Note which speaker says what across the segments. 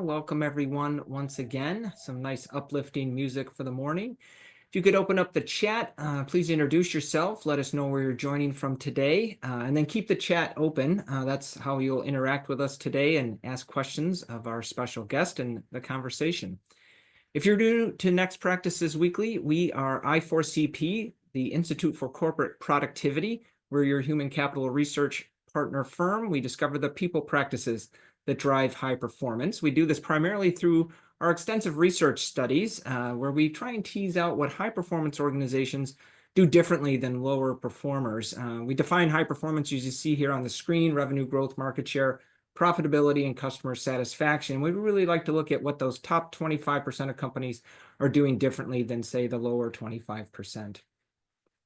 Speaker 1: Welcome everyone once again. Some nice uplifting music for the morning. If you could open up the chat, please introduce yourself. Let us know where you're joining from today, and then keep the chat open. That's how you'll interact with us today and ask questions of our special guest in the conversation. If you're new to Next Practices Weekly, we are I4CP, the Institute for Corporate Productivity. We're your human capital research partner firm. We discover the people practices that drive high performance. We do this primarily through our extensive research studies, where we try and tease out what high performance organizations do differently than lower performers. We define high performance, as you see here on the screen: revenue growth, market share, profitability, and customer satisfaction. We'd really like to look at what those top 25% of companies are doing differently than, say, the lower 25%.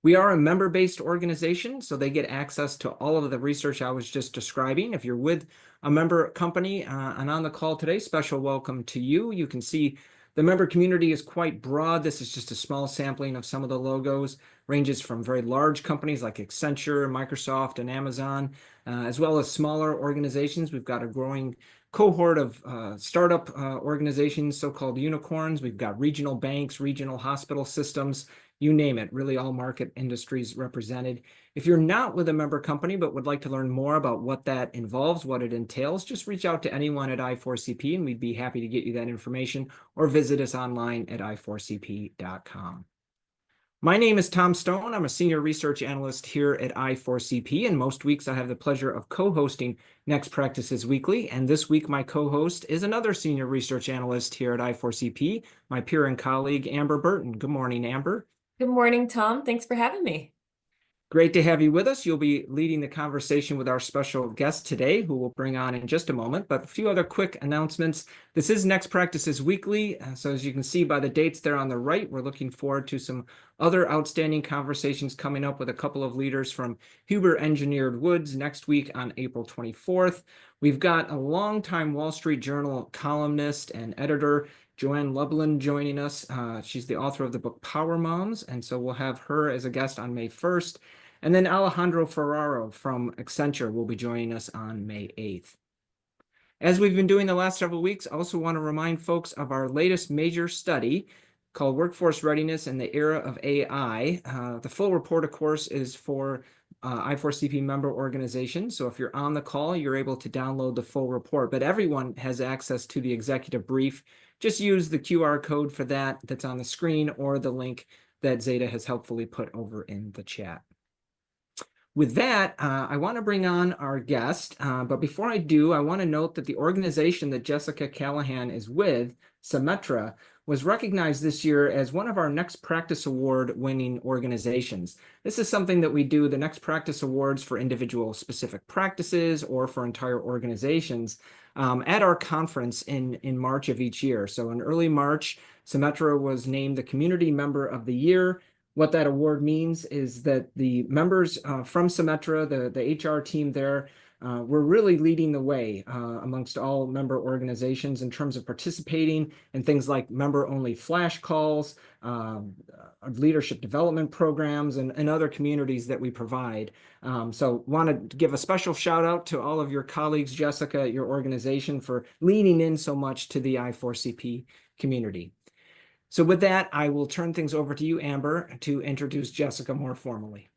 Speaker 1: We are a member-based organization, so they get access to all of the research I was just describing. If you're with a member company and on the call today, special welcome to you. You can see the member community is quite broad. This is just a small sampling of some of the logos. Ranges from very large companies like Accenture, Microsoft, and Amazon, as well as smaller organizations. We've got a growing cohort of startup organizations, so-called unicorns. We've got regional banks, regional hospital systems, you name it, really all market industries represented. If you're not with a member company but would like to learn more about what that involves, what it entails, just reach out to anyone at I4CP and we'd be happy to get you that information, or visit us online at i4cp.com. My name is Tom Stone. I'm a senior research analyst here at I4CP, and most weeks I have the pleasure of co-hosting Next Practices Weekly. And this week my co-host is another senior research analyst here at I4CP, my peer and colleague, Amber Burton. Good morning, Amber.
Speaker 2: Good morning, Tom. Thanks for having me.
Speaker 1: Great to have you with us. You'll be leading the conversation with our special guest today, who we'll bring on in just a moment. But a few other quick announcements. This is Next Practices Weekly. So as you can see by the dates there on the right, we're looking forward to some other outstanding conversations coming up with a couple of leaders from Huber Engineered Woods next week on April 24th. We've got a longtime Wall Street Journal columnist and editor, Joanne Lublin, joining us. She's the author of the book Power Moms, and so we'll have her as a guest on May 1st. And then Alejandro Ferraro from Accenture will be joining us on May 8th. As we've been doing the last several weeks, I also want to remind folks of our latest major study called Workforce Readiness in the Era of AI. The full report, of course, is for I4CP member organizations. So if you're on the call, you're able to download the full report, but everyone has access to the executive brief. Just use the QR code for that that's on the screen, or the link that Zeta has helpfully put over in the chat. With that, I want to bring on our guest, but before I do, I want to note that the organization that Jessica Callahan is with, Symetra, was recognized this year as one of our Next Practice Award winning organizations. This is something that we do, the Next Practice Awards, for individual specific practices or for entire organizations at our conference in March of each year. So in early March, Symetra was named the Community Member of the Year. What that award means is that the members from Symetra, the HR team there, we're really leading the way amongst all member organizations in terms of participating in things like member-only flash calls, leadership development programs, and other communities that we provide. So want to give a special shout out to all of your colleagues, Jessica, at your organization, for leaning in so much to the I4CP community. So with that, I will turn things over to you, Amber, to introduce Jessica more formally.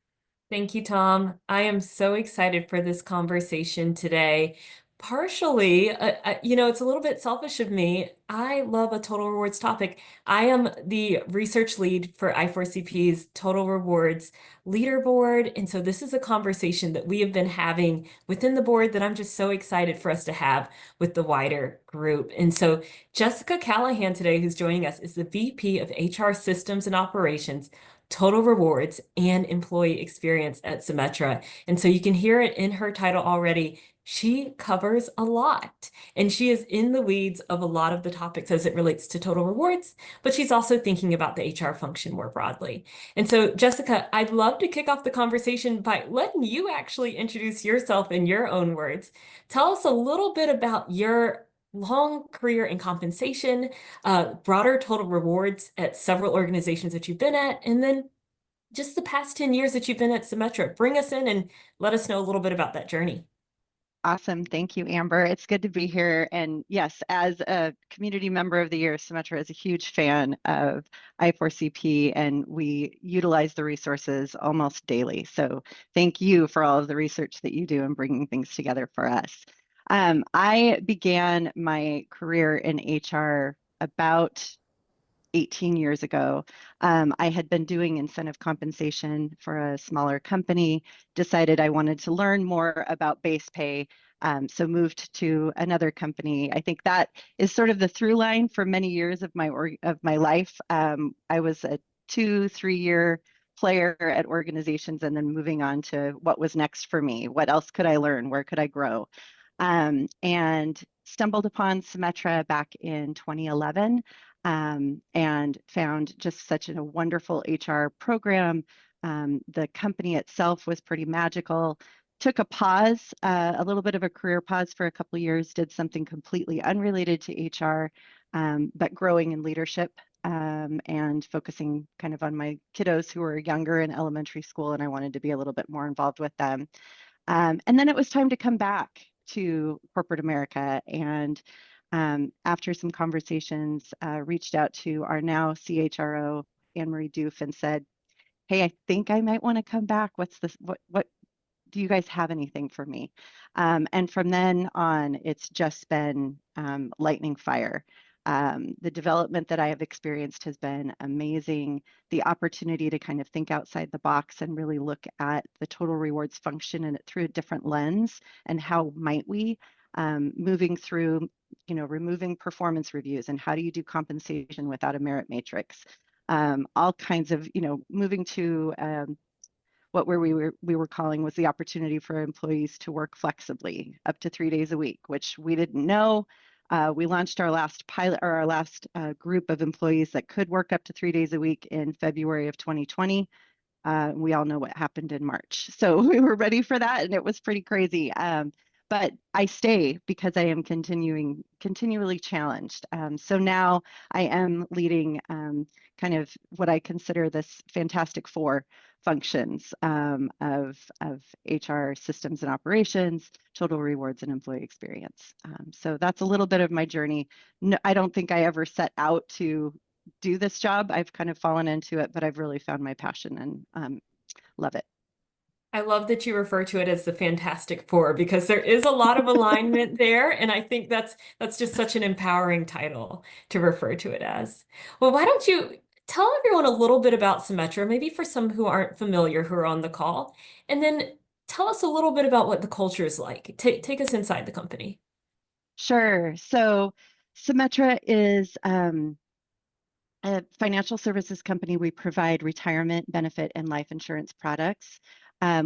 Speaker 2: Thank you, Tom. I am so excited for this conversation today. Partially, it's a little bit selfish of me. I love a total rewards topic. I am the research lead for I4CP's Total Rewards leaderboard. And so this is a conversation that we have been having within the board that I'm just so excited for us to have with the wider group. And so Jessica Callahan today, who's joining us, is the VP of HR Systems and Operations, Total Rewards, and Employee Experience at Symetra. And so you can hear it in her title already. She covers a lot, and she is in the weeds of a lot of the topics as it relates to total rewards, but she's also thinking about the HR function more broadly. And so, Jessica, I'd love to kick off the conversation by letting you actually introduce yourself in your own words. Tell us a little bit about your long career in compensation, broader total rewards at several organizations that you've been at, and then just the past 10 years that you've been at Symetra. Bring us in and let us know a little bit about that journey.
Speaker 3: Awesome. Thank you, Amber. It's good to be here. And yes, as a community member of the year, Symetra is a huge fan of I4CP, and we utilize the resources almost daily. So thank you for all of the research that you do and bringing things together for us. I began my career in HR about 18 years ago. I had been doing incentive compensation for a smaller company, decided I wanted to learn more about base pay, so moved to another company. I think that is sort of the through line for many years of my life. I was a 2-3 year player at organizations and then moving on to what was next for me. What else could I learn? Where could I grow? And stumbled upon Symetra back in 2011, and found just such a wonderful HR program. The company itself was pretty magical. Took a pause, a little bit of a career pause for a couple of years, did something completely unrelated to HR, but growing in leadership, and focusing kind of on my kiddos who were younger in elementary school, and I wanted to be a little bit more involved with them. And then it was time to come back to corporate America. And after some conversations, reached out to our now CHRO, Anne Marie Doof, and said, "Hey, I think I might want to come back. What's this? What do you guys have anything for me?" And from then on, it's just been lightning fire. The development that I have experienced has been amazing. The opportunity to kind of think outside the box and really look at the total rewards function and it through a different lens, and how might we, moving through, removing performance reviews, and how do you do compensation without a merit matrix? All kinds of, moving to what we were calling was the opportunity for employees to work flexibly up to 3 days a week, which we didn't know. We launched our last pilot, or our last group of employees that could work up to 3 days a week in February of 2020. We all know what happened in March. So we were ready for that, and it was pretty crazy. But I stay because I am continually challenged. So now I am leading kind of what I consider this Fantastic Four functions, of HR systems and operations, total rewards, and employee experience. So that's a little bit of my journey. No, I don't think I ever set out to do this job. I've kind of fallen into it, but I've really found my passion and love it.
Speaker 2: I love that you refer to it as the Fantastic Four because there is a lot of alignment there, and I think that's just such an empowering title to refer to it as. Well, why don't you tell everyone a little bit about Symetra, maybe for some who aren't familiar who are on the call, and then tell us a little bit about what the culture is like. Take us inside the company.
Speaker 3: Sure. So Symetra is a financial services company. We provide retirement benefit and life insurance products.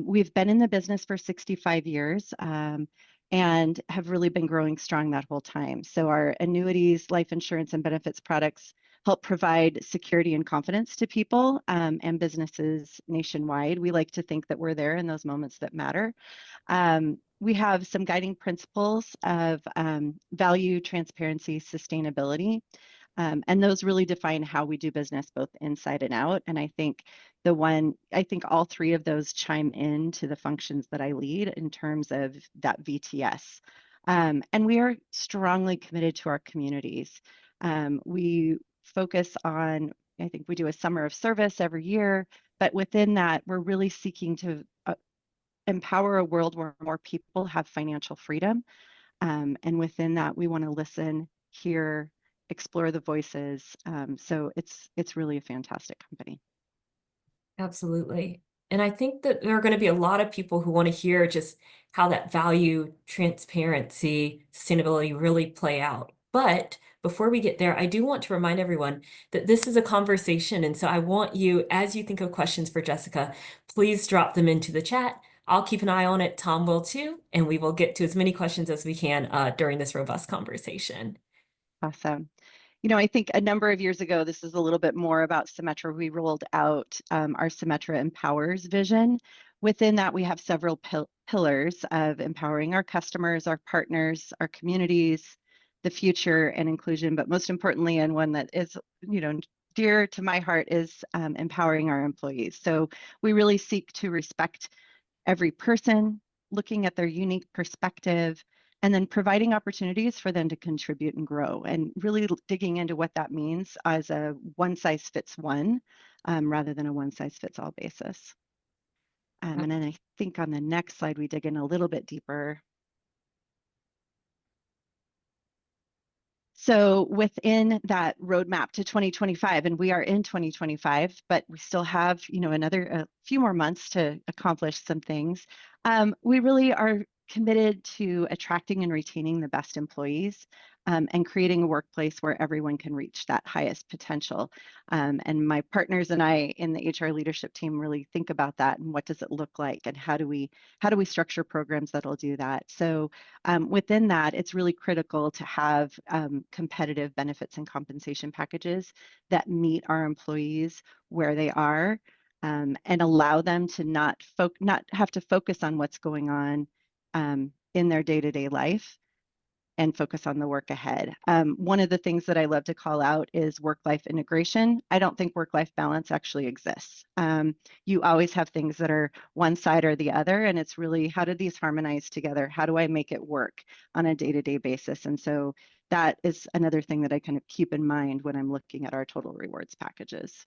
Speaker 3: We've been in the business for 65 years, and have really been growing strong that whole time. So our annuities, life insurance, and benefits products help provide security and confidence to people, and businesses nationwide. We like to think that we're there in those moments that matter. We have some guiding principles of value, transparency, sustainability. And those really define how we do business both inside and out. And I think all three of those chime into the functions that I lead in terms of that VTS. And we are strongly committed to our communities. We focus on, I think we do a summer of service every year, but within that, we're really seeking to empower a world where more people have financial freedom. And within that, we want to listen, hear, explore the voices. So it's really a fantastic company.
Speaker 2: Absolutely. And I think that there are going to be a lot of people who want to hear just how that value, transparency, sustainability really play out. But before we get there, I do want to remind everyone that this is a conversation. And so I want you, as you think of questions for Jessica, please drop them into the chat. I'll keep an eye on it. Tom will too. And we will get to as many questions as we can during this robust conversation.
Speaker 3: Awesome. I think a number of years ago, this is a little bit more about Symetra. We rolled out our Symetra Empowers vision. Within that, we have several pillars of empowering our customers, our partners, our communities, the future, and inclusion. But most importantly, and one that is, dear to my heart, is empowering our employees. So we really seek to respect every person, looking at their unique perspective, and then providing opportunities for them to contribute and grow, and really digging into what that means as a one size fits one rather than a one size fits all basis. And then I think on the next slide, we dig in a little bit deeper. So within that roadmap to 2025, and we are in 2025, but we still have, another a few more months to accomplish some things. We really are committed to attracting and retaining the best employees, and creating a workplace where everyone can reach that highest potential. And my partners and I in the HR leadership team really think about that, and what does it look like, and how do we structure programs that'll do that. So within that, it's really critical to have competitive benefits and compensation packages that meet our employees where they are, and allow them to not have to focus on what's going on in their day-to-day life, and focus on the work ahead. One of the things that I love to call out is work-life integration. I don't think work-life balance actually exists. You always have things that are one side or the other, and it's really, how do these harmonize together? How do I make it work on a day-to-day basis? And so that is another thing that I kind of keep in mind when I'm looking at our total rewards packages.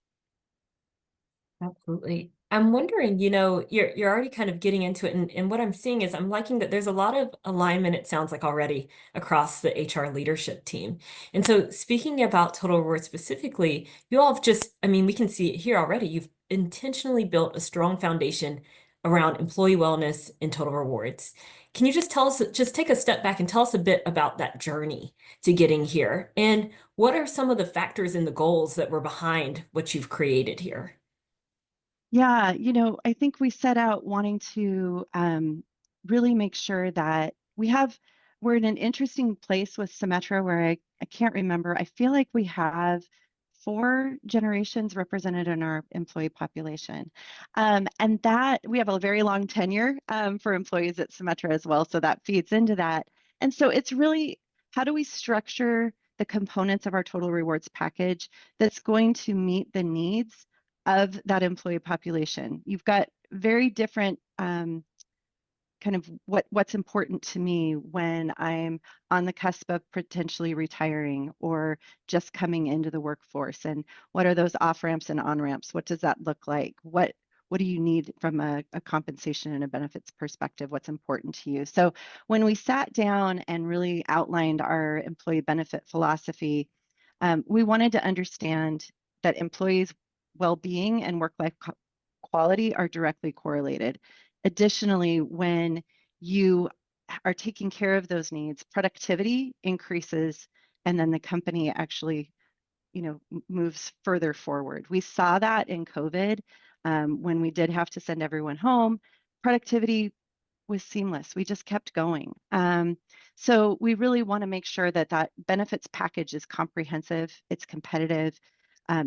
Speaker 2: Absolutely. I'm wondering, you're already kind of getting into it, and what I'm seeing is I'm liking that there's a lot of alignment, it sounds like, already across the HR leadership team. And so speaking about total rewards specifically, you all have we can see it here already. You've intentionally built a strong foundation around employee wellness and total rewards. Can you just take a step back and tell us a bit about that journey to getting here? And what are some of the factors and the goals that were behind what you've created here?
Speaker 3: Yeah, I think we set out wanting to really make sure that we're in an interesting place with Symetra where I can't remember. I feel like we have 4 generations represented in our employee population. And that we have a very long tenure for employees at Symetra as well. So that feeds into that. And so it's really, how do we structure the components of our total rewards package that's going to meet the needs of that employee population? You've got very different kind of what's important to me when I'm on the cusp of potentially retiring or just coming into the workforce, and what are those off ramps and on ramps? What does that look like? What do you need from a compensation and a benefits perspective? What's important to you? So when we sat down and really outlined our employee benefit philosophy, we wanted to understand that employees' well-being and work-life quality are directly correlated. Additionally, when you are taking care of those needs, productivity increases, and then the company actually, moves further forward. We saw that in COVID, when we did have to send everyone home. Productivity was seamless. We just kept going. So we really want to make sure that that benefits package is comprehensive, it's competitive,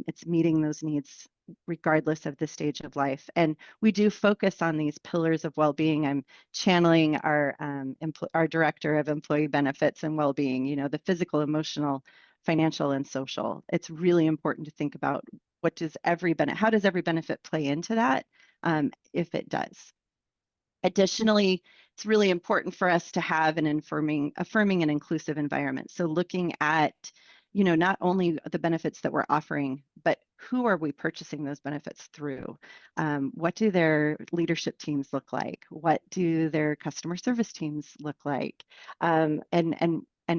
Speaker 3: it's meeting those needs regardless of the stage of life. And we do focus on these pillars of well-being. I'm channeling our director of employee benefits and well-being, the physical, emotional, financial, and social. It's really important to think about how does every benefit play into that, if it does. Additionally, it's really important for us to have an affirming and inclusive environment. So looking at, not only the benefits that we're offering, but who are we purchasing those benefits through? What do their leadership teams look like? What do their customer service teams look like? And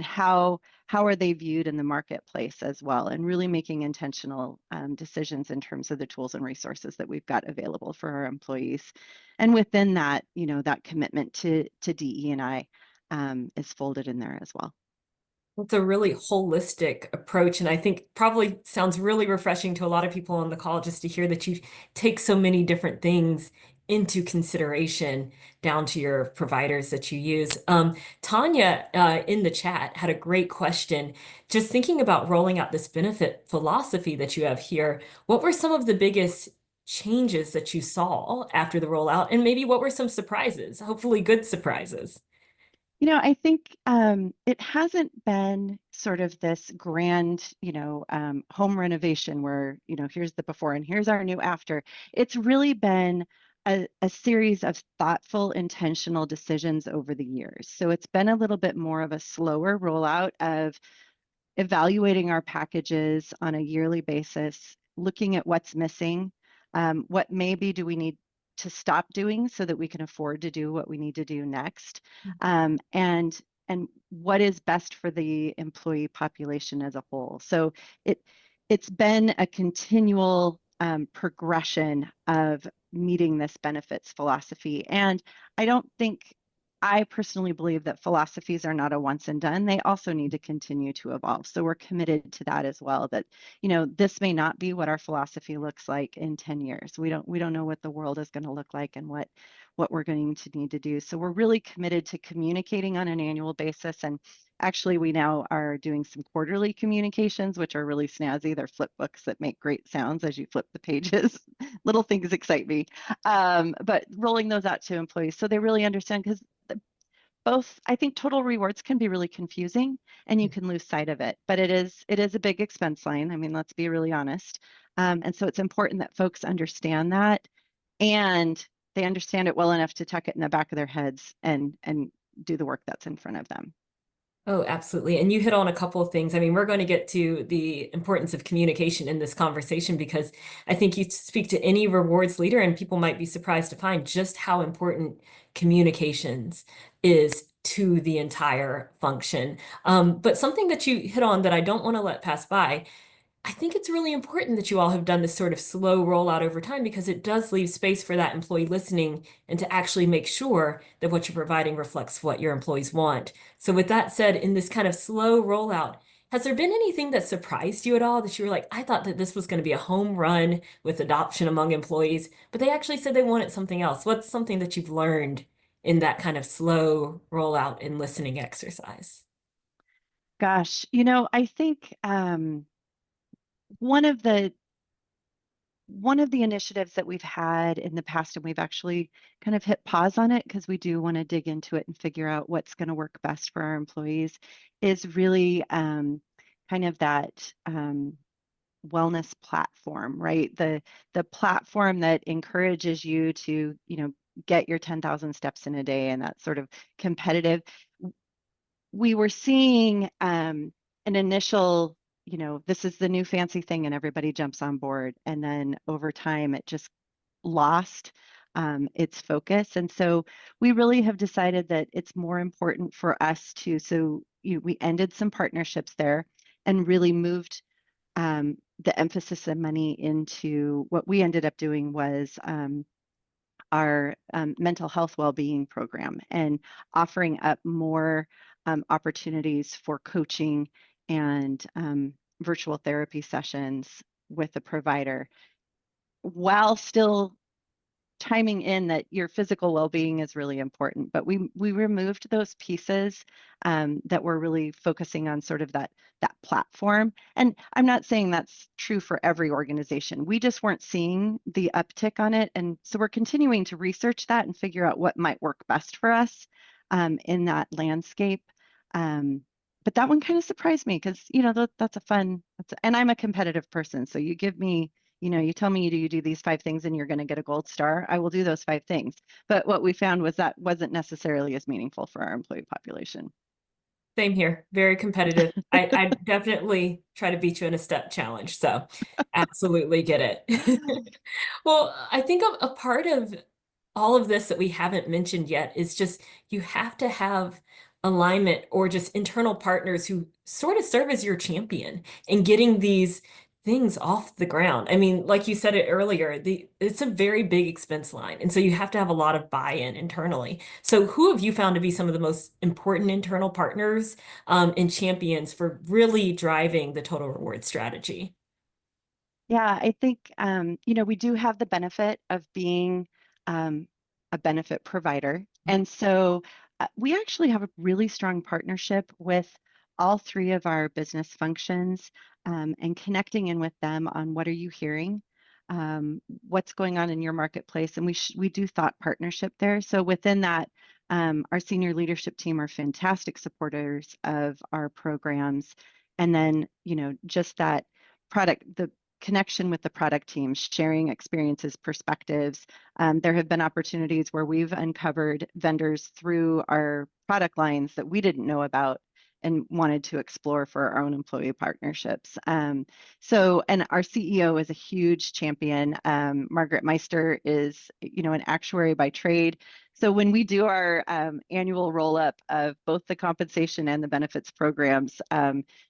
Speaker 3: how are they viewed in the marketplace as well? And really making intentional decisions in terms of the tools and resources that we've got available for our employees. And within that, that commitment to DE&I is folded in there as well.
Speaker 2: It's a really holistic approach, and I think probably sounds really refreshing to a lot of people on the call just to hear that you take so many different things into consideration down to your providers that you use. Tanya in the chat had a great question. Just thinking about rolling out this benefit philosophy that you have here, what were some of the biggest changes that you saw after the rollout, and maybe what were some surprises, hopefully good surprises?
Speaker 3: I think it hasn't been sort of this grand, home renovation where, here's the before and here's our new after. It's really been a series of thoughtful, intentional decisions over the years. So it's been a little bit more of a slower rollout of evaluating our packages on a yearly basis, looking at what's missing, what maybe do we need to stop doing so that we can afford to do what we need to do next, and what is best for the employee population as a whole. So it's been a continual progression of meeting this benefits philosophy. And I personally believe that philosophies are not a once and done. They also need to continue to evolve. So we're committed to that as well, that, this may not be what our philosophy looks like in 10 years. We don't know what the world is going to look like and what we're going to need to do. So we're really committed to communicating on an annual basis. And actually, we now are doing some quarterly communications, which are really snazzy. They're flip books that make great sounds as you flip the pages. Little things excite me. But rolling those out to employees so they really understand, because both, I think total rewards can be really confusing and you can lose sight of it, but it is a big expense line. I mean, let's be really honest. And so it's important that folks understand that, and they understand it well enough to tuck it in the back of their heads and do the work that's in front of them.
Speaker 2: Oh, absolutely. And you hit on a couple of things. I mean, we're going to get to the importance of communication in this conversation, because I think you speak to any rewards leader and people might be surprised to find just how important communications is to the entire function. But something that you hit on that I don't want to let pass by, I think it's really important that you all have done this sort of slow rollout over time, because it does leave space for that employee listening and to actually make sure that what you're providing reflects what your employees want. So with that said, in this kind of slow rollout, has there been anything that surprised you at all, that you were like, I thought that this was going to be a home run with adoption among employees, but they actually said they wanted something else? What's something that you've learned in that kind of slow rollout and listening exercise?
Speaker 3: Gosh, I think one of the initiatives that we've had in the past, and we've actually kind of hit pause on it because we do want to dig into it and figure out what's going to work best for our employees, is really kind of that wellness platform, right? The platform that encourages you to, get your 10,000 steps in a day, and that sort of competitive. We were seeing an initial, this is the new fancy thing, and everybody jumps on board. And then over time, it just lost its focus. And so we really have decided that it's more important for us to, we ended some partnerships there and really moved the emphasis and money into what we ended up doing was our mental health wellbeing program, and offering up more opportunities for coaching and virtual therapy sessions with the provider, while still chiming in that your physical well-being is really important. But we removed those pieces that were really focusing on sort of that platform. And I'm not saying that's true for every organization. We just weren't seeing the uptick on it. And so we're continuing to research that and figure out what might work best for us in that landscape. But that one kind of surprised me, because, that's a fun, and I'm a competitive person. So you give me, you tell me you do these 5 things and you're going to get a gold star, I will do those 5 things. But what we found was that wasn't necessarily as meaningful for our employee population.
Speaker 2: Same here, very competitive. I definitely try to beat you in a step challenge, so absolutely get it. Well, I think a part of all of this that we haven't mentioned yet is just you have to have alignment, or just internal partners who sort of serve as your champion in getting these things off the ground. I mean, like you said it earlier, it's a very big expense line. And so you have to have a lot of buy-in internally. So who have you found to be some of the most important internal partners and champions for really driving the total reward strategy?
Speaker 3: Yeah, I think, we do have the benefit of being a benefit provider. And so we actually have a really strong partnership with all 3 of our business functions, and connecting in with them on what are you hearing, what's going on in your marketplace. And we do thought partnership there. So within that, our senior leadership team are fantastic supporters of our programs. And then, just that product, the connection with the product team, sharing experiences, perspectives. There have been opportunities where we've uncovered vendors through our product lines that we didn't know about and wanted to explore for our own employee partnerships. And our CEO is a huge champion. Margaret Meister is, an actuary by trade. So when we do our annual roll-up of both the compensation and the benefits programs,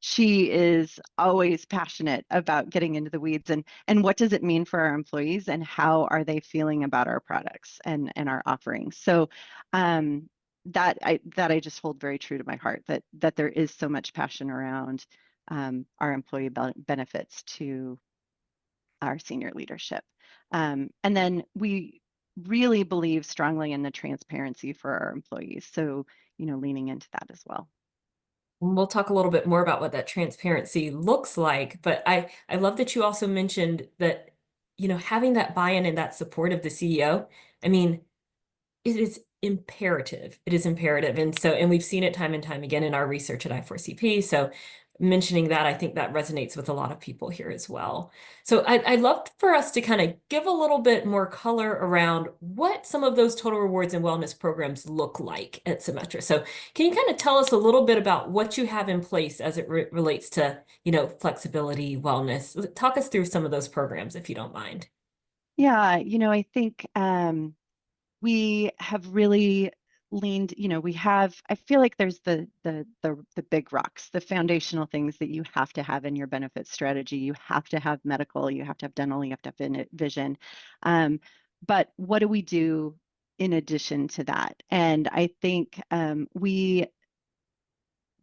Speaker 3: she is always passionate about getting into the weeds and what does it mean for our employees and how are they feeling about our products and our offerings. So that I just hold very true to my heart, that there is so much passion around our employee benefits to our senior leadership. And then we really believe strongly in the transparency for our employees. So, leaning into that as well.
Speaker 2: We'll talk a little bit more about what that transparency looks like, but I love that you also mentioned that, having that buy-in and that support of the CEO. I mean, it is imperative. It is imperative. And we've seen it time and time again in our research at I4CP. So mentioning that, I think that resonates with a lot of people here as well. So I'd love for us to kind of give a little bit more color around what some of those total rewards and wellness programs look like at Symetra. So can you kind of tell us a little bit about what you have in place as it relates to, flexibility, wellness? Talk us through some of those programs, if you don't mind.
Speaker 3: Yeah, I think we have really leaned, I feel like there's the big rocks, the foundational things that you have to have in your benefit strategy. You have to have medical, you have to have dental, you have to have vision. But what do we do in addition to that? And I think we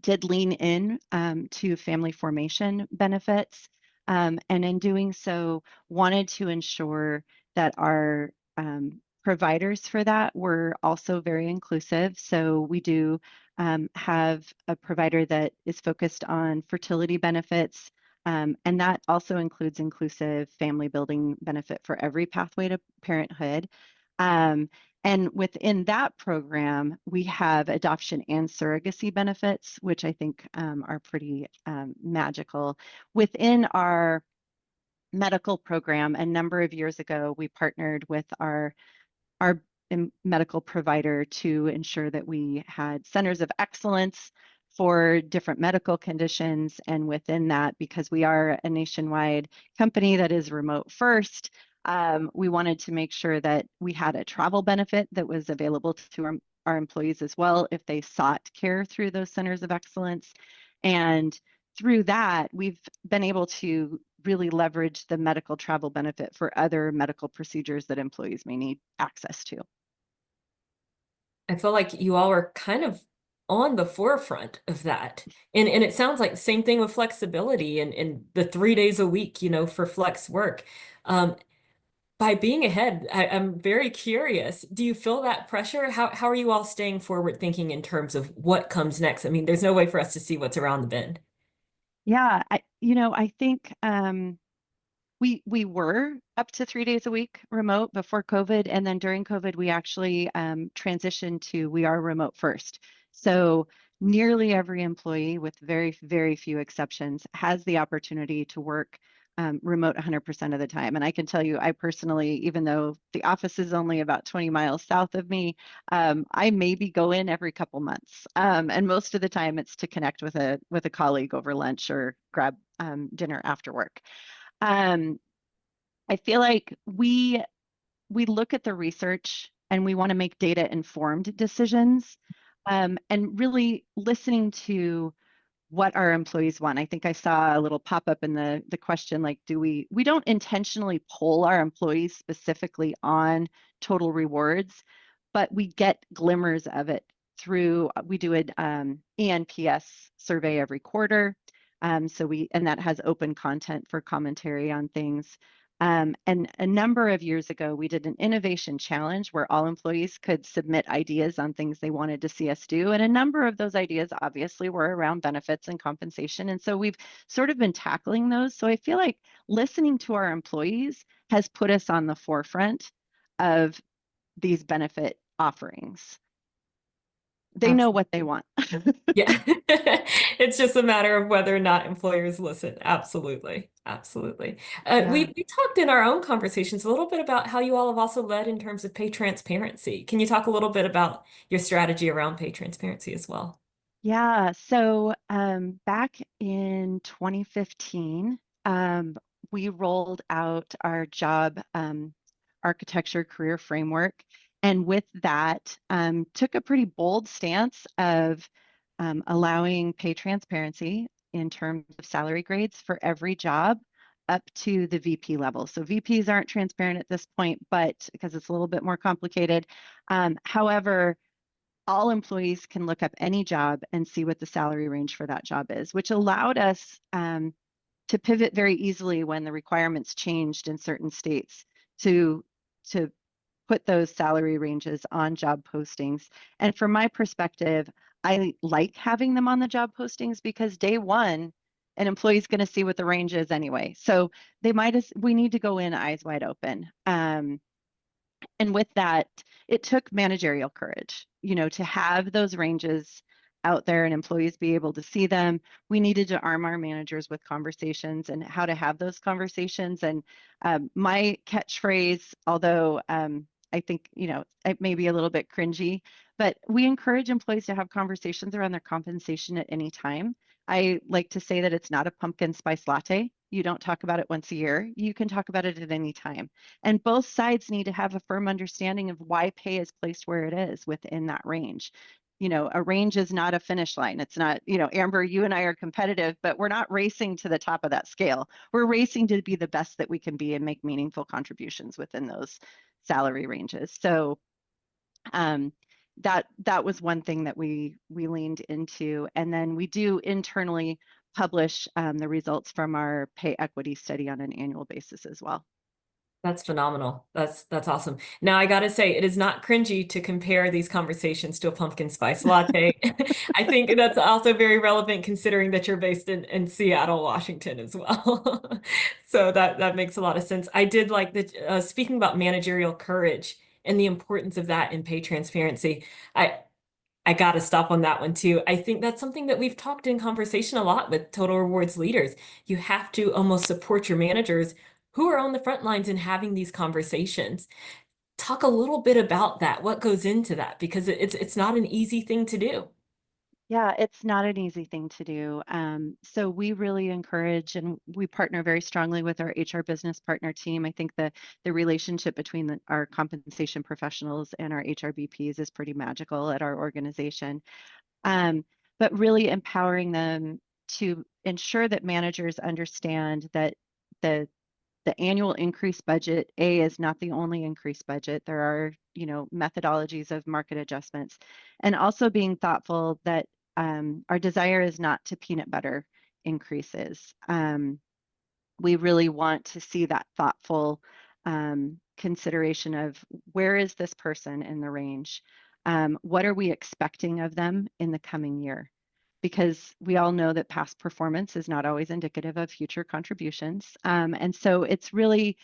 Speaker 3: did lean in to family formation benefits. And in doing so, wanted to ensure that our providers for that were also very inclusive. So we do have a provider that is focused on fertility benefits, and that also includes inclusive family building benefit for every pathway to parenthood. And within that program, we have adoption and surrogacy benefits, which I think are pretty magical. Within our medical program, a number of years ago, we partnered with our medical provider to ensure that we had centers of excellence for different medical conditions. And within that, because we are a nationwide company that is remote first, we wanted to make sure that we had a travel benefit that was available to our employees as well if they sought care through those centers of excellence. And through that, we've been able to really leverage the medical travel benefit for other medical procedures that employees may need access to.
Speaker 2: I feel like you all are kind of on the forefront of that. And it sounds like the same thing with flexibility and the 3 days a week, for flex work. By being ahead, I'm very curious. Do you feel that pressure? How are you all staying forward thinking in terms of what comes next? I mean, there's no way for us to see what's around the bend.
Speaker 3: Yeah, I think we were up to 3 days a week remote before COVID, and then during COVID, we actually transitioned to we are remote first. So nearly every employee, with very, very few exceptions, has the opportunity to work remote 100% of the time. And I can tell you, I personally, even though the office is only about 20 miles south of me, I maybe go in every couple months. And most of the time it's to connect with a colleague over lunch or grab dinner after work. I feel like we look at the research and we want to make data informed decisions, and really listening to what our employees want. I think I saw a little pop up in the question, like, we don't intentionally poll our employees specifically on total rewards, but we get glimmers of it through, we do an ENPS survey every quarter. And that has open content for commentary on things. And a number of years ago, we did an innovation challenge where all employees could submit ideas on things they wanted to see us do. And a number of those ideas obviously were around benefits and compensation. And so we've sort of been tackling those. So I feel like listening to our employees has put us on the forefront of these benefit offerings. They know what they want.
Speaker 2: Yeah. It's just a matter of whether or not employers listen. Absolutely. Absolutely.
Speaker 3: Yeah.
Speaker 2: We talked in our own conversations a little bit about how you all have also led in terms of pay transparency. Can you talk a little bit about your strategy around pay transparency as well?
Speaker 3: Yeah, so back in 2015, we rolled out our job architecture career framework. And with that, took a pretty bold stance of allowing pay transparency in terms of salary grades for every job up to the VP level. So VPs aren't transparent at this point, but because it's a little bit more complicated. However, all employees can look up any job and see what the salary range for that job is, which allowed us to pivot very easily when the requirements changed in certain states to put those salary ranges on job postings. And from my perspective, I like having them on the job postings because day one, an employee's going to see what the range is anyway. So we need to go in eyes wide open. And with that, it took managerial courage, to have those ranges out there and employees be able to see them. We needed to arm our managers with conversations and how to have those conversations. And my catchphrase, although I think, it may be a little bit cringy, but we encourage employees to have conversations around their compensation at any time. I like to say that it's not a pumpkin spice latte. You don't talk about it once a year. You can talk about it at any time. And both sides need to have a firm understanding of why pay is placed where it is within that range. A range is not a finish line. It's not, Amber, you and I are competitive, but we're not racing to the top of that scale. We're racing to be the best that we can be and make meaningful contributions within those salary ranges. So that was one thing that we leaned into. And then we do internally publish the results from our pay equity study on an annual basis as well.
Speaker 2: That's phenomenal. That's awesome. Now I gotta say, it is not cringy to compare these conversations to a pumpkin spice latte. I think that's also very relevant considering that you're based in Seattle, Washington as well. So that makes a lot of sense. I did like that, speaking about managerial courage and the importance of that in pay transparency. I got to stop on that one too. I think that's something that we've talked in conversation a lot with Total Rewards leaders. You have to almost support your managers who are on the front lines in having these conversations. Talk a little bit about that. What goes into that? Because it's not an easy thing to do.
Speaker 3: Yeah, it's not an easy thing to do. So we really encourage and we partner very strongly with our HR business partner team. I think the relationship between our compensation professionals and our HR BPs is pretty magical at our organization. But really empowering them to ensure that managers understand that the annual increased budget, is not the only increased budget. There are, methodologies of market adjustments, and also being thoughtful that our desire is not to peanut butter increases. We really want to see that thoughtful consideration of where is this person in the range? What are we expecting of them in the coming year? Because we all know that past performance is not always indicative of future contributions. And so it's really,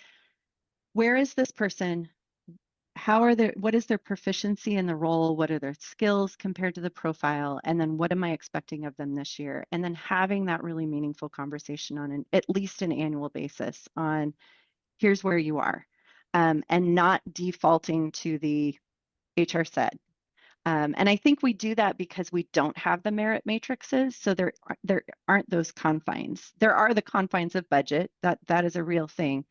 Speaker 3: where is this person? What is their proficiency in the role? What are their skills compared to the profile? And then what am I expecting of them this year? And then having that really meaningful conversation on at least an annual basis on here's where you are, and not defaulting to the HR said. And I think we do that because we don't have the merit matrices. So there aren't those confines. There are the confines of budget. That is a real thing.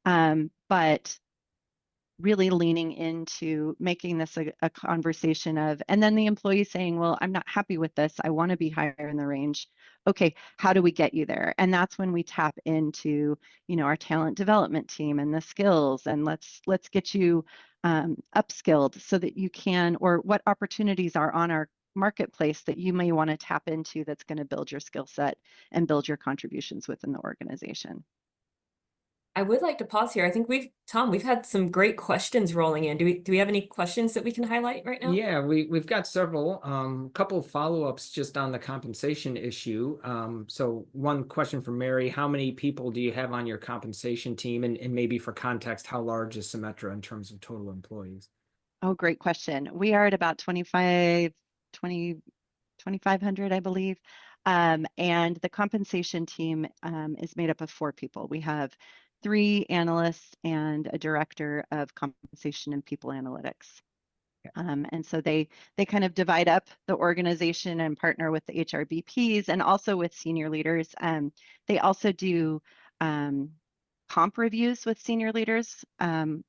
Speaker 3: But really leaning into making this a conversation of, and then the employee saying, well, I'm not happy with this. I want to be higher in the range. Okay, how do we get you there? And that's when we tap into, our talent development team and the skills, and let's get you upskilled so that you can, or what opportunities are on our marketplace that you may want to tap into that's going to build your skill set and build your contributions within the organization.
Speaker 2: I would like to pause here. I think we've had some great questions rolling in. Do we have any questions that we can highlight right now?
Speaker 1: Yeah, we've got several, couple of follow-ups just on the compensation issue. So one question from Mary: how many people do you have on your compensation team? And maybe for context, how large is Symetra in terms of total employees?
Speaker 3: Oh, great question. We are at about 25 2,500, I believe. And the compensation team is made up of 4 people. We have 3 analysts and a director of compensation and people analytics. And so they kind of divide up the organization and partner with the HRBPs and also with senior leaders. They also do comp reviews with senior leaders a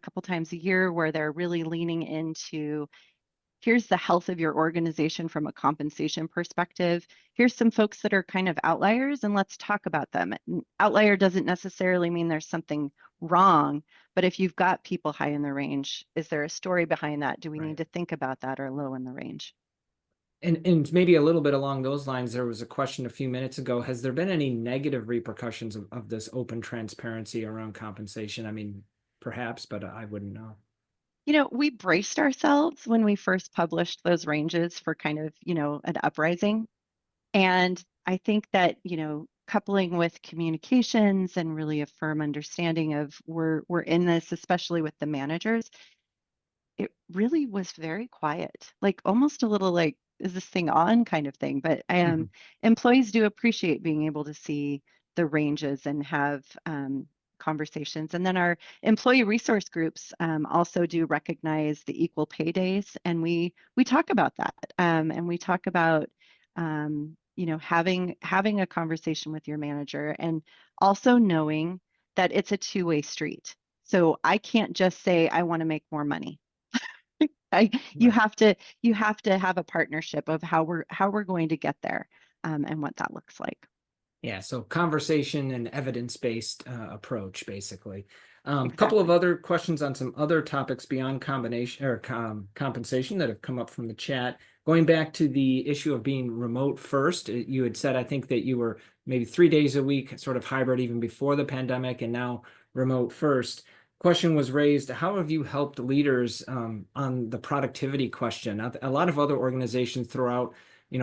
Speaker 3: couple times a year, where they're really leaning into, here's the health of your organization from a compensation perspective. Here's some folks that are kind of outliers, and let's talk about them. Outlier doesn't necessarily mean there's something wrong, but if you've got people high in the range, is there a story behind that? Do we need to think about that, or low in the range?
Speaker 1: And maybe a little bit along those lines, there was a question a few minutes ago. Has there been any negative repercussions of this open transparency around compensation? I mean, perhaps, but I wouldn't know.
Speaker 3: We braced ourselves when we first published those ranges for kind of, an uprising. And I think that, coupling with communications and really a firm understanding of we're in this, especially with the managers, it really was very quiet, like almost a little like, is this thing on kind of thing. But employees do appreciate being able to see the ranges and have conversations. And then our employee resource groups also do recognize the equal pay days, and we talk about that, and we talk about having a conversation with your manager, and also knowing that it's a two-way street. So I can't just say I want to make more money. You have to have a partnership of how we're going to get there, and what that looks like.
Speaker 1: Yeah, so conversation and evidence-based approach, basically. A couple
Speaker 3: Exactly.
Speaker 1: of other questions on some other topics beyond combination or compensation that have come up from the chat. Going back to the issue of being remote first, you had said, I think, that you were maybe 3 days a week, sort of hybrid even before the pandemic, and now remote first. Question was raised, how have you helped leaders on the productivity question? A lot of other organizations throw out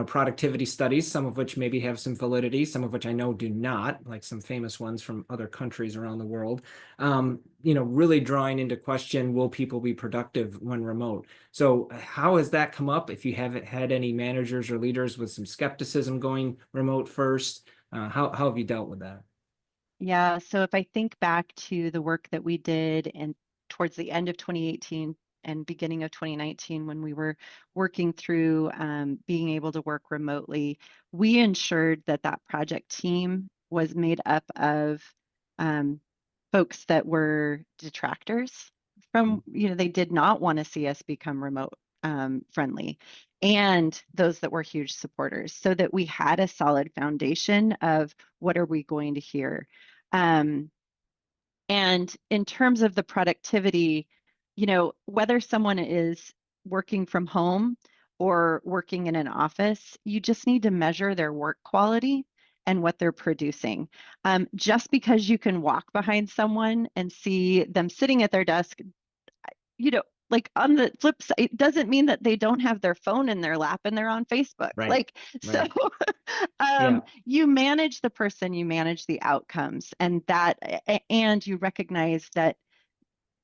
Speaker 1: productivity studies, some of which maybe have some validity, some of which I know do not, like some famous ones from other countries around the world, really drawing into question, will people be productive when remote? So how has that come up? If you haven't had any managers or leaders with some skepticism going remote first, how have you dealt with that?
Speaker 3: Yeah, so if I think back to the work that we did and towards the end of 2018 and beginning of 2019, when we were working through being able to work remotely, we ensured that that project team was made up of folks that were detractors from, they did not want to see us become remote friendly, and those that were huge supporters, so that we had a solid foundation of what are we going to hear. And in terms of the productivity, whether someone is working from home or working in an office, you just need to measure their work quality and what they're producing. Just because you can walk behind someone and see them sitting at their desk, like on the flip side, it doesn't mean that they don't have their phone in their lap and they're on Facebook.
Speaker 1: Right.
Speaker 3: So
Speaker 1: Yeah.
Speaker 3: you manage the person, you manage the outcomes, and you recognize that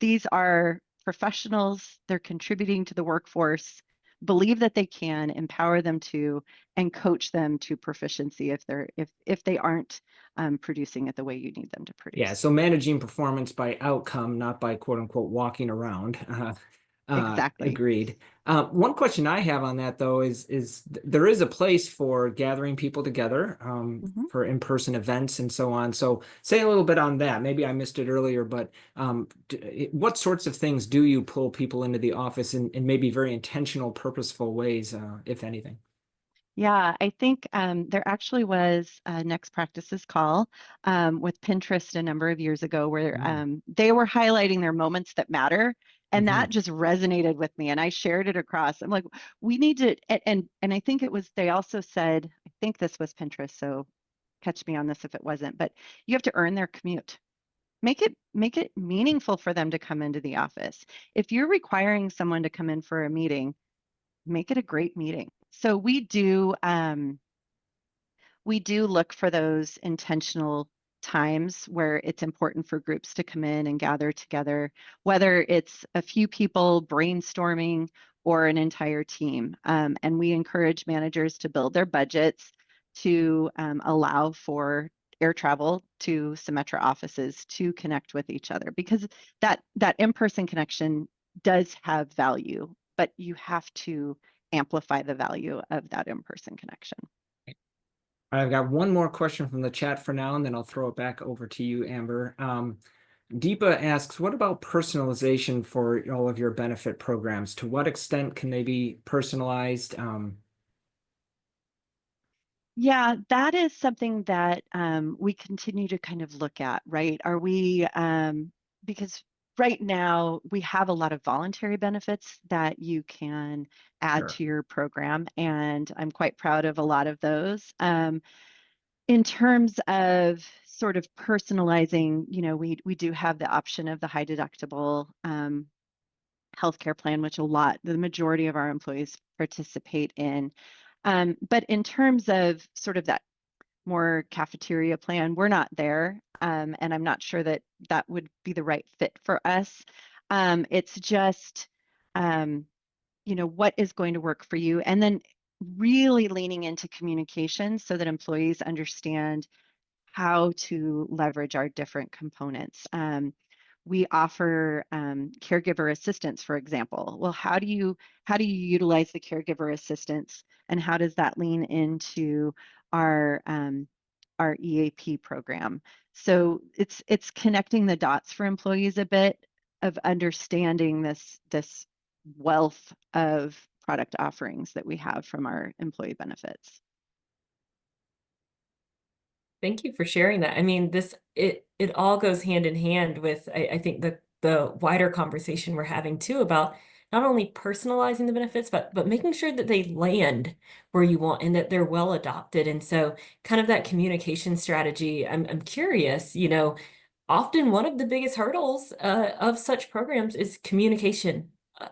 Speaker 3: these are professionals, they're contributing to the workforce. Believe that they can, empower them to, and coach them to proficiency if they aren't producing it the way you need them to produce.
Speaker 1: Yeah, so managing performance by outcome, not by quote unquote walking around.
Speaker 3: Exactly.
Speaker 1: Agreed. One question I have on that, though, is there is a place for gathering people together for in-person events and so on. So say a little bit on that. Maybe I missed it earlier, but what sorts of things do you pull people into the office in maybe very intentional, purposeful ways, if anything?
Speaker 3: Yeah, I think there actually was a Next Practices call with Pinterest a number of years ago, where they were highlighting their moments that matter. And that just resonated with me. And I shared it across. I'm like, we need to, and I think they also said, I think this was Pinterest, so catch me on this if it wasn't, but you have to earn their commute. Make it meaningful for them to come into the office. If you're requiring someone to come in for a meeting, make it a great meeting. So we do look for those intentional times where it's important for groups to come in and gather together, whether it's a few people brainstorming or an entire team. And we encourage managers to build their budgets to allow for air travel to Symetra offices to connect with each other, because that in-person connection does have value, but you have to amplify the value of that in-person connection.
Speaker 1: I've got one more question from the chat for now, and then I'll throw it back over to you, Amber. Deepa asks, what about personalization for all of your benefit programs? To what extent can they be personalized?
Speaker 3: Yeah, that is something that we continue to kind of look at, right? Are we, because right now we have a lot of voluntary benefits that you can add
Speaker 1: Sure.
Speaker 3: to your program, and I'm quite proud of a lot of those. In terms of sort of personalizing, you know, we do have the option of the high deductible healthcare plan, which the majority of our employees participate in. But in terms of sort of that more cafeteria plan, we're not there. And I'm not sure that that would be the right fit for us. It's just, you know, what is going to work for you? And then really leaning into communication so that employees understand how to leverage our different components. We offer caregiver assistance, for example. Well, how do you utilize the caregiver assistance, and how does that lean into our EAP program? So it's connecting the dots for employees a bit of understanding this wealth of product offerings that we have from our employee benefits.
Speaker 2: Thank you for sharing that. I mean, it all goes hand in hand with, I think, the wider conversation we're having too about not only personalizing the benefits, but making sure that they land where you want and that they're well adopted. And so kind of that communication strategy, I'm curious, you know, often one of the biggest hurdles of such programs is communication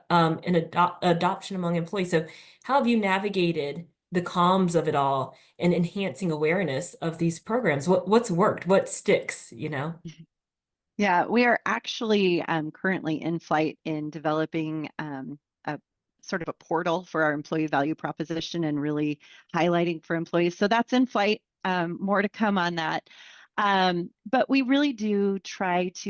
Speaker 2: and adoption among employees. So how have you navigated the comms of it all and enhancing awareness of these programs? What's worked? What sticks, you know?
Speaker 3: Yeah, we are actually currently in flight in developing a sort of a portal for our employee value proposition and really highlighting for employees. So that's in flight. More to come on that. But we really do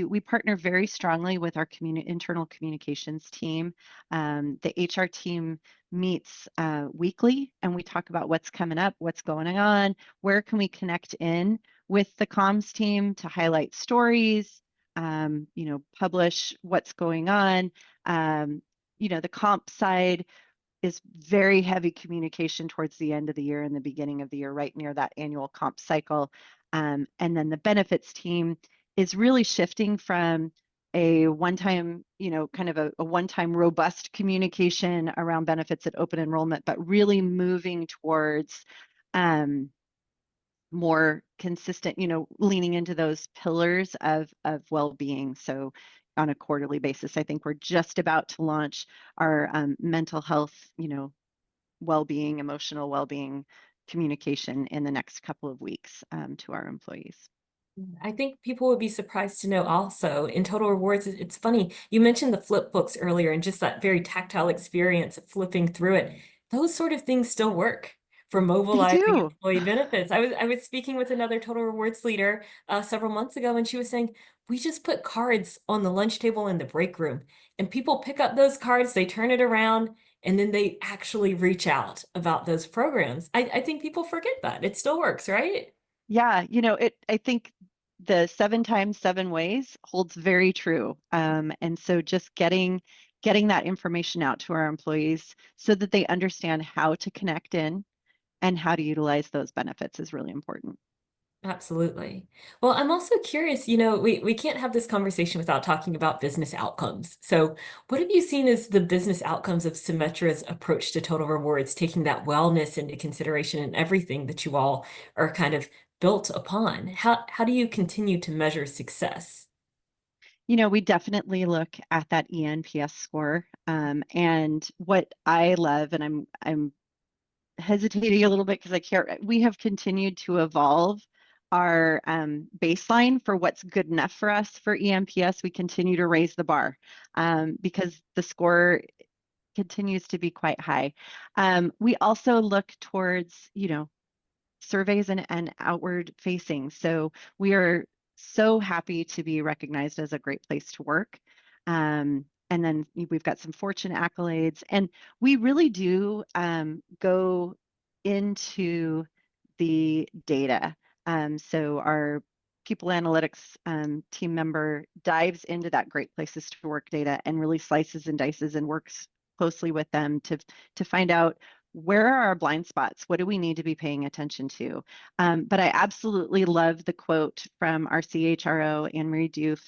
Speaker 3: we partner very strongly with our internal communications team. The HR team meets weekly, and we talk about what's coming up, what's going on, where can we connect in with the comms team to highlight stories, you know, publish what's going on. You know, the comp side is very heavy communication towards the end of the year and the beginning of the year, right near that annual comp cycle. And then the benefits team is really shifting from a one-time, you know, kind of a one-time robust communication around benefits at open enrollment, but really moving towards more consistent, you know, leaning into those pillars of well-being. So on a quarterly basis, I think we're just about to launch our mental health, you know, well-being, emotional well-being communication in the next couple of weeks to our employees.
Speaker 2: I think people would be surprised to know also in Total Rewards, it's funny, you mentioned the flip books earlier and just that very tactile experience of flipping through it. Those sort of things still work for
Speaker 3: They
Speaker 2: mobilizing
Speaker 3: do.
Speaker 2: employee benefits. I was speaking with another Total Rewards leader several months ago, and she was saying, we just put cards on the lunch table in the break room, and people pick up those cards, they turn it around, and then they actually reach out about those programs. I think people forget that. It still works, right?
Speaker 3: Yeah, you know, I think the 7 times 7 ways holds very true. And so just getting that information out to our employees so that they understand how to connect in and how to utilize those benefits is really important.
Speaker 2: Absolutely. Well, I'm also curious, you know, we can't have this conversation without talking about business outcomes. So what have you seen as the business outcomes of Symetra's approach to total rewards, taking that wellness into consideration in everything that you all are kind of built upon? How do you continue to measure success?
Speaker 3: You know, we definitely look at that ENPS score. And what I love, and I'm hesitating a little bit because we have continued to evolve our baseline for what's good enough for us for EMPS, we continue to raise the bar because the score continues to be quite high. We also look towards, surveys and outward facing. So we are so happy to be recognized as a great place to work. And then we've got some Fortune accolades, and we really do go into the data. So our people analytics team member dives into that great places to work data and really slices and dices and works closely with them to find out where are our blind spots? What do we need to be paying attention to? But I absolutely love the quote from our CHRO, Anne-Marie Doof.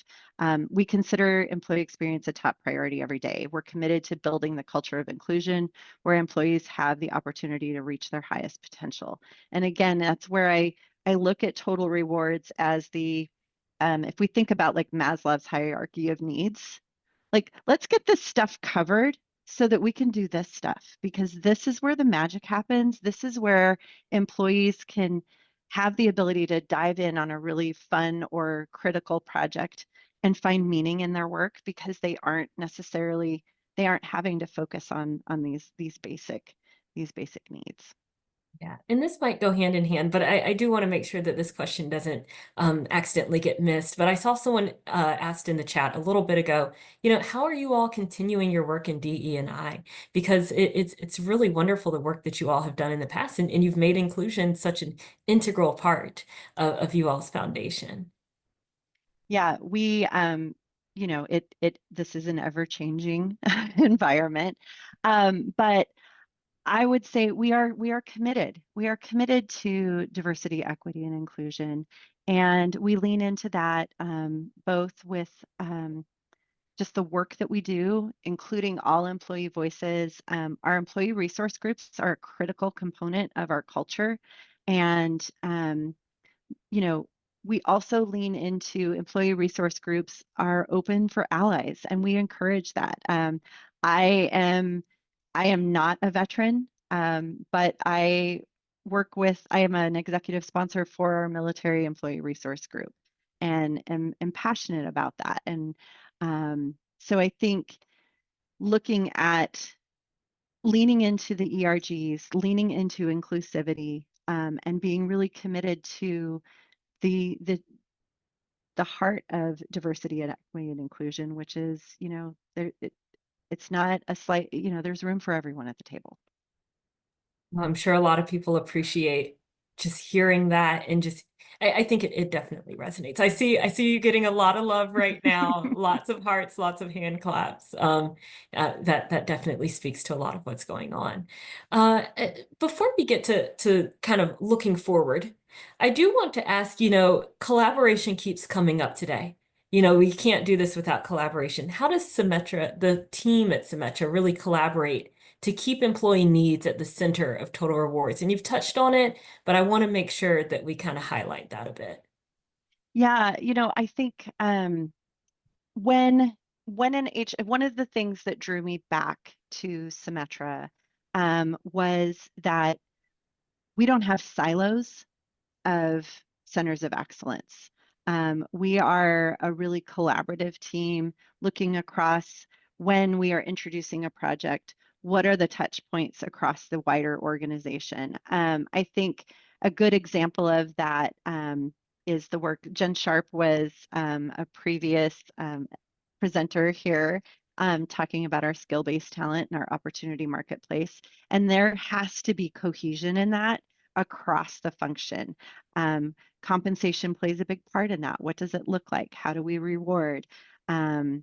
Speaker 3: We consider employee experience a top priority every day. We're committed to building the culture of inclusion where employees have the opportunity to reach their highest potential. And again, that's where I look at total rewards as if we think about like Maslow's hierarchy of needs, like let's get this stuff covered so that we can do this stuff, because this is where the magic happens. This is where employees can have the ability to dive in on a really fun or critical project and find meaning in their work, because they aren't having to focus on these basic needs.
Speaker 2: Yeah, and this might go hand in hand, but I do want to make sure that this question doesn't accidentally get missed. But I saw someone asked in the chat a little bit ago, how are you all continuing your work in DE&I? Because it's really wonderful the work that you all have done in the past, and you've made inclusion such an integral part of you all's foundation.
Speaker 3: Yeah, we this is an ever-changing environment, but I would say we are committed. We are committed to diversity, equity, and inclusion, and we lean into that both with just the work that we do, including all employee voices. Our employee resource groups are a critical component of our culture, and we also lean into employee resource groups are open for allies, and we encourage that. I am not a veteran, but I am an executive sponsor for our military employee resource group, and am passionate about that. And so I think looking at leaning into the ERGs, leaning into inclusivity, and being really committed to the heart of diversity and equity and inclusion, which is, it's not a slight, there's room for everyone at the table.
Speaker 2: I'm sure a lot of people appreciate just hearing that, and just I think it definitely resonates. I see you getting a lot of love right now, lots of hearts, lots of hand claps. That definitely speaks to a lot of what's going on. Before we get to kind of looking forward, I do want to ask, collaboration keeps coming up today. We can't do this without collaboration. How does Symetra, the team at Symetra, really collaborate to keep employee needs at the center of total rewards? And you've touched on it, but I want to make sure that we kind of highlight that a bit.
Speaker 3: Yeah, I think when one of the things that drew me back to Symetra was that we don't have silos of centers of excellence. We are a really collaborative team looking across when we are introducing a project. What are the touch points across the wider organization? I think a good example of that is the work. Jen Sharp was a previous presenter here talking about our skill-based talent and our opportunity marketplace. And there has to be cohesion in that across the function. Compensation plays a big part in that. What does it look like? How do we reward? And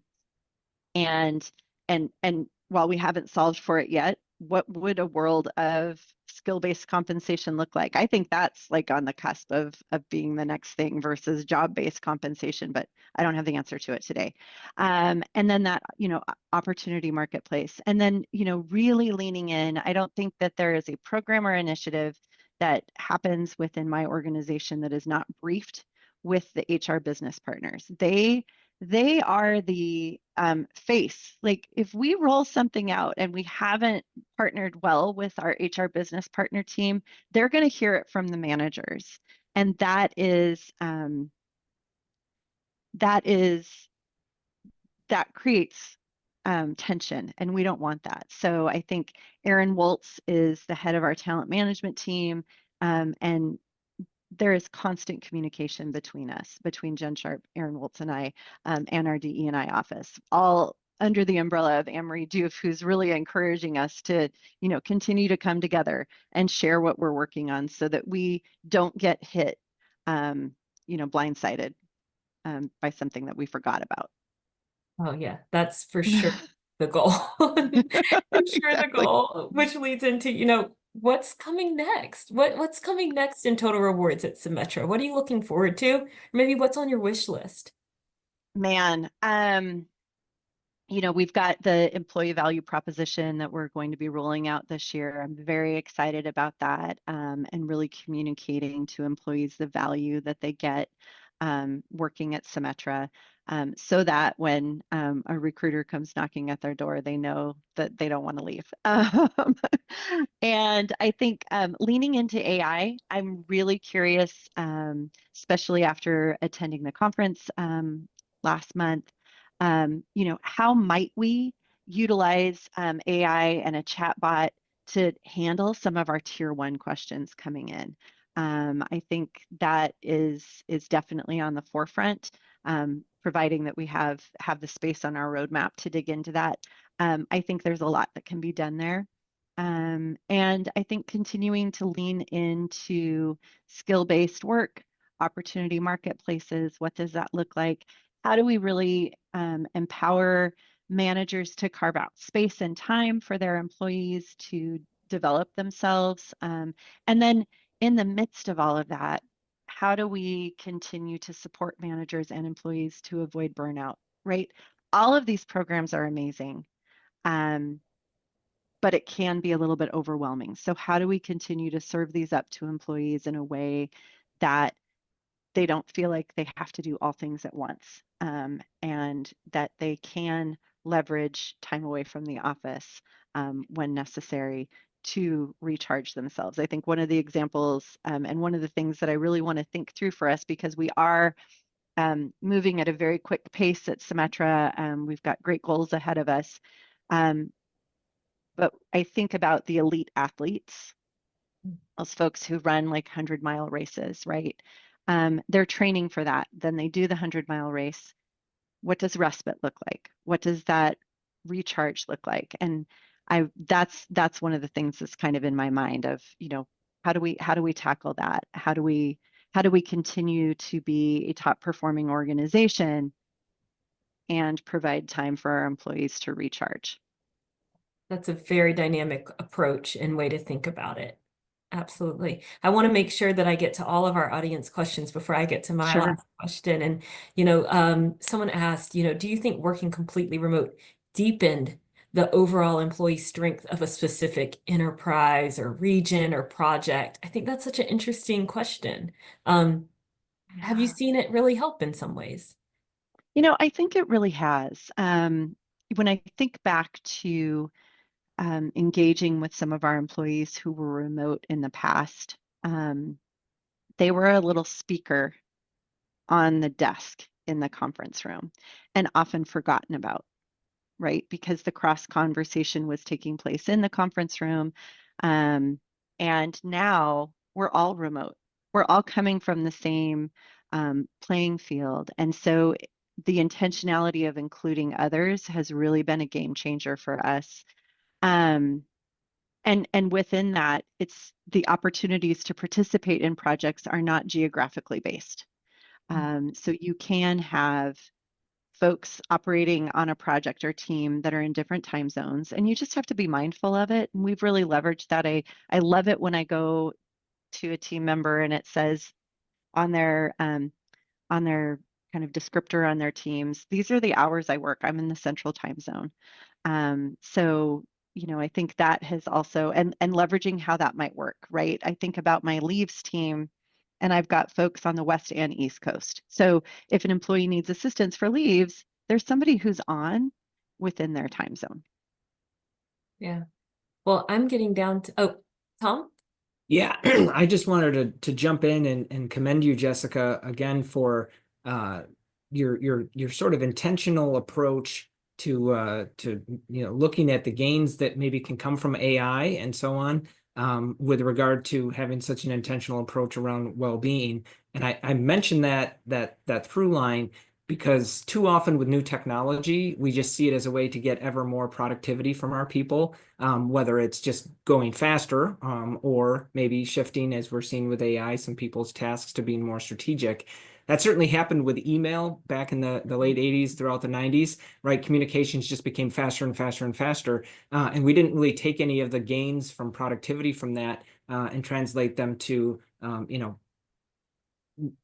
Speaker 3: while we haven't solved for it yet, what would a world of skill-based compensation look like? I think that's like on the cusp of being the next thing versus job-based compensation, but I don't have the answer to it today. And then that, opportunity marketplace, and then, really leaning in. I don't think that there is a program or initiative that happens within my organization that is not briefed with the HR business partners. They are the face. Like if we roll something out and we haven't partnered well with our HR business partner team, they're going to hear it from the managers. And that creates tension, and we don't want that. So I think Erin Woltz is the head of our talent management team, and there is constant communication between us, between Jen Sharp, Erin Woltz, and I, and our DE&I office, all under the umbrella of Anne-Marie Doof, who's really encouraging us to, continue to come together and share what we're working on so that we don't get hit, blindsided by something that we forgot about.
Speaker 2: Oh yeah, that's for sure the goal. For sure the
Speaker 3: Exactly.
Speaker 2: goal, which leads into, what's coming next? What's coming next in Total Rewards at Symetra? What are you looking forward to? Or maybe what's on your wish list?
Speaker 3: Man, we've got the employee value proposition that we're going to be rolling out this year. I'm very excited about that, and really communicating to employees the value that they get working at Symetra, so that when a recruiter comes knocking at their door, they know that they don't want to leave. And I think leaning into AI, I'm really curious, especially after attending the conference last month. How might we utilize AI and a chatbot to handle some of our tier one questions coming in? I think that is definitely on the forefront, providing that we have the space on our roadmap to dig into that. I think there's a lot that can be done there. And I think continuing to lean into skill-based work, opportunity marketplaces, what does that look like? How do we really empower managers to carve out space and time for their employees to develop themselves? And then in the midst of all of that, how do we continue to support managers and employees to avoid burnout, right? All of these programs are amazing, but it can be a little bit overwhelming. So how do we continue to serve these up to employees in a way that they don't feel like they have to do all things at once, and that they can leverage time away from the office when necessary to recharge themselves? I think one of the examples, and one of the things that I really want to think through for us, because we are moving at a very quick pace at Symetra, we've got great goals ahead of us. But I think about the elite athletes, those folks who run like 100-mile races, right? They're training for that. Then they do the 100-mile race. What does respite look like? What does that recharge look like? And that's one of the things that's kind of in my mind of, how do we tackle that? How do we continue to be a top performing organization and provide time for our employees to recharge?
Speaker 2: That's a very dynamic approach and way to think about it. Absolutely. I want to make sure that I get to all of our audience questions before I get to my
Speaker 3: Sure.
Speaker 2: last question. And, someone asked, do you think working completely remote deepened the overall employee strength of a specific enterprise or region or project? I think that's such an interesting question. Have you seen it really help in some ways?
Speaker 3: I think it really has. When I think back to engaging with some of our employees who were remote in the past, they were a little speaker on the desk in the conference room and often forgotten about, right? Because the cross conversation was taking place in the conference room. And now we're all remote. We're all coming from the same playing field. And so the intentionality of including others has really been a game changer for us. And within that, it's the opportunities to participate in projects are not geographically based. So you can have folks operating on a project or team that are in different time zones, and you just have to be mindful of it. And we've really leveraged that. I love it when I go to a team member and it says on their kind of descriptor on their teams, these are the hours I work. I'm in the central time zone. So, I think that has also, and leveraging how that might work, right? I think about my leaves team, and I've got folks on the West and East Coast. So if an employee needs assistance for leaves, there's somebody who's on within their time zone.
Speaker 2: Yeah. Well, I'm getting down to, oh, Tom?
Speaker 1: Yeah, I just wanted to jump in and commend you, Jessica, again for uh, your sort of intentional approach to looking at the gains that maybe can come from AI and so on, with regard to having such an intentional approach around well-being. And I mentioned that through line because too often with new technology, we just see it as a way to get ever more productivity from our people, whether it's just going faster, or maybe shifting, as we're seeing with AI, some people's tasks to being more strategic. That certainly happened with email back in the late 80s, throughout the 90s, right? Communications just became faster and faster and faster. And we didn't really take any of the gains from productivity from that and translate them to,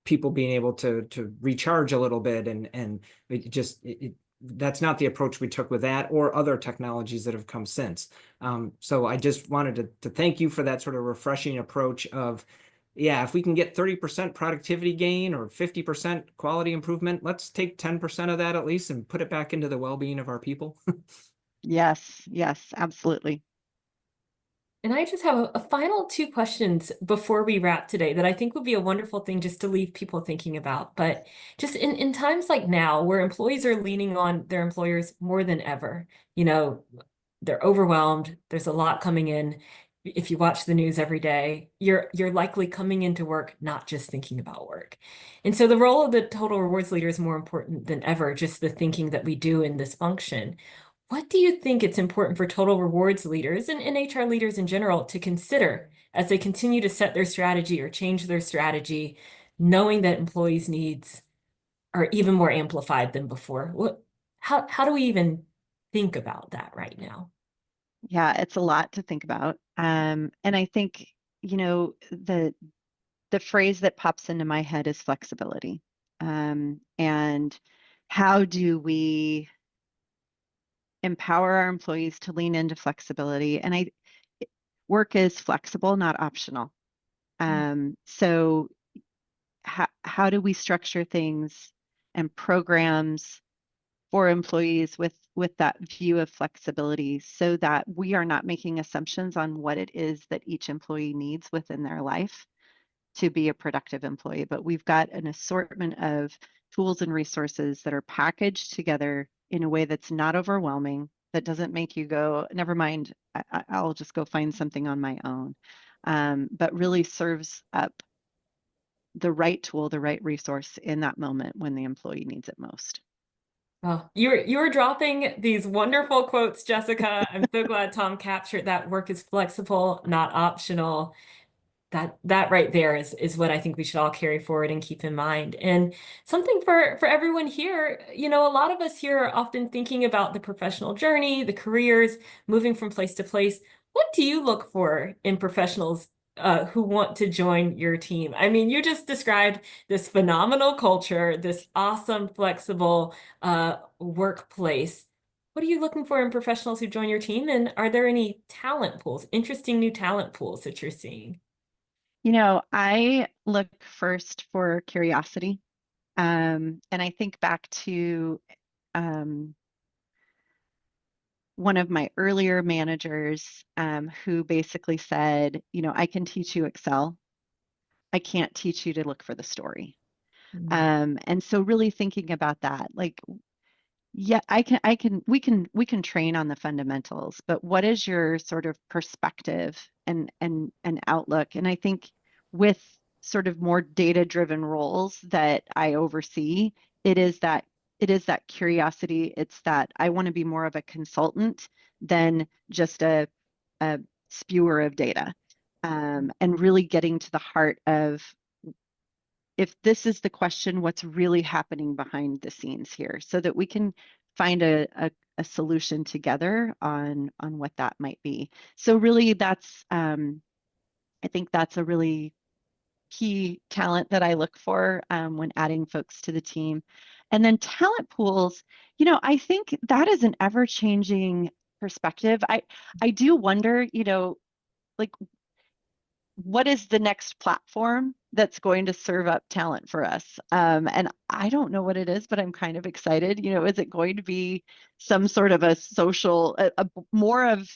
Speaker 1: people being able to recharge a little bit, and that's not the approach we took with that or other technologies that have come since. So I just wanted to thank you for that sort of refreshing approach of, yeah, if we can get 30% productivity gain or 50% quality improvement, let's take 10% of that at least and put it back into the well-being of our people.
Speaker 3: Yes, yes, absolutely.
Speaker 2: And I just have a final two questions before we wrap today that I think would be a wonderful thing just to leave people thinking about. But just in times like now, where employees are leaning on their employers more than ever, you know, they're overwhelmed, there's a lot coming in. If you watch the news every day, you're likely coming into work not just thinking about work. And so the role of the total rewards leader is more important than ever, just the thinking that we do in this function. What do you think it's important for total rewards leaders and HR leaders in general to consider as they continue to set their strategy or change their strategy, knowing that employees' needs are even more amplified than before? How do we even think about that right now?
Speaker 3: Yeah, it's a lot to think about. And I think, the phrase that pops into my head is flexibility. And how do we empower our employees to lean into flexibility? And work is flexible, not optional. So how do we structure things and programs for employees with that view of flexibility so that we are not making assumptions on what it is that each employee needs within their life to be a productive employee, but we've got an assortment of tools and resources that are packaged together in a way that's not overwhelming, that doesn't make you go, never mind, I'll just go find something on my own, but really serves up the right tool, the right resource in that moment when the employee needs it most.
Speaker 2: Oh, you're dropping these wonderful quotes, Jessica. I'm so glad Tom captured that work is flexible, not optional. That right there is what I think we should all carry forward and keep in mind. And something for everyone here, a lot of us here are often thinking about the professional journey, the careers, moving from place to place. What do you look for in professionals who want to join your team? I mean, you just described this phenomenal culture, this awesome, flexible workplace. What are you looking for in professionals who join your team? And are there any talent pools, interesting new talent pools that you're seeing?
Speaker 3: I look first for curiosity. And I think back to one of my earlier managers who basically said, I can teach you Excel. I can't teach you to look for the story. And so really thinking about that, like, yeah, we can train on the fundamentals, but what is your sort of perspective and outlook? And I think with sort of more data-driven roles that I oversee, it is that it is that curiosity. It's that I want to be more of a consultant than just a spewer of data, and really getting to the heart of, if this is the question, what's really happening behind the scenes here, so that we can find a solution together on what that might be. So really that's I think that's a really key talent that I look for when adding folks to the team. And then talent pools, I think that is an ever-changing perspective. I do wonder, like, what is the next platform that's going to serve up talent for us? And I don't know what it is, but I'm kind of excited. Is it going to be some sort of a social, more of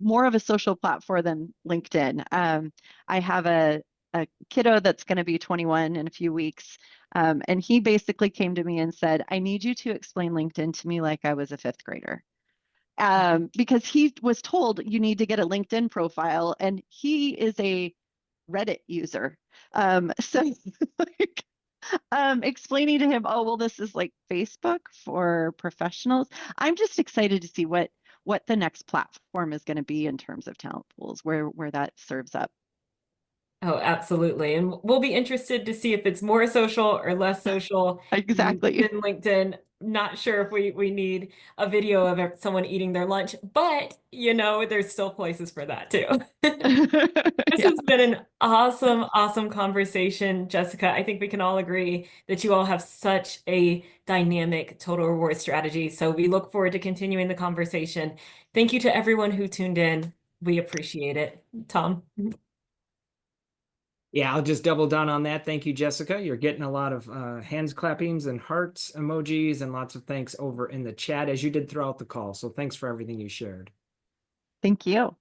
Speaker 3: more of a social platform than LinkedIn. I have a kiddo that's going to be 21 in a few weeks. And he basically came to me and said, I need you to explain LinkedIn to me like I was a fifth grader. Because he was told you need to get a LinkedIn profile, and he is a Reddit user. So like, explaining to him, oh, well, this is like Facebook for professionals. I'm just excited to see what the next platform is going to be in terms of talent pools, where that serves up.
Speaker 2: Oh, absolutely. And we'll be interested to see if it's more social or less social
Speaker 3: Exactly.
Speaker 2: than LinkedIn. Not sure if we need a video of someone eating their lunch, but there's still places for that too. This
Speaker 3: Yeah.
Speaker 2: has been an awesome, awesome conversation, Jessica. I think we can all agree that you all have such a dynamic total reward strategy. So we look forward to continuing the conversation. Thank you to everyone who tuned in. We appreciate it. Tom.
Speaker 1: Yeah, I'll just double down on that. Thank you, Jessica. You're getting a lot of hands clappings and hearts emojis and lots of thanks over in the chat as you did throughout the call. So thanks for everything you shared.
Speaker 3: Thank you.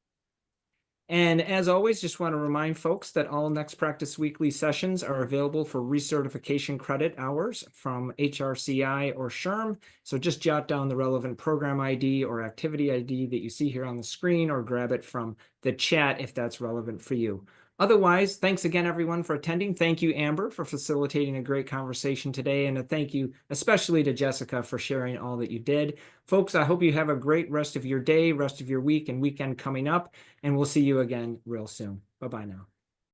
Speaker 1: And as always, just want to remind folks that all Next Practice Weekly sessions are available for recertification credit hours from HRCI or SHRM. So just jot down the relevant program ID or activity ID that you see here on the screen, or grab it from the chat if that's relevant for you. Otherwise, thanks again, everyone, for attending. Thank you, Amber, for facilitating a great conversation today. And a thank you especially to Jessica for sharing all that you did. Folks, I hope you have a great rest of your day, rest of your week and weekend coming up, and we'll see you again real soon. Bye-bye now.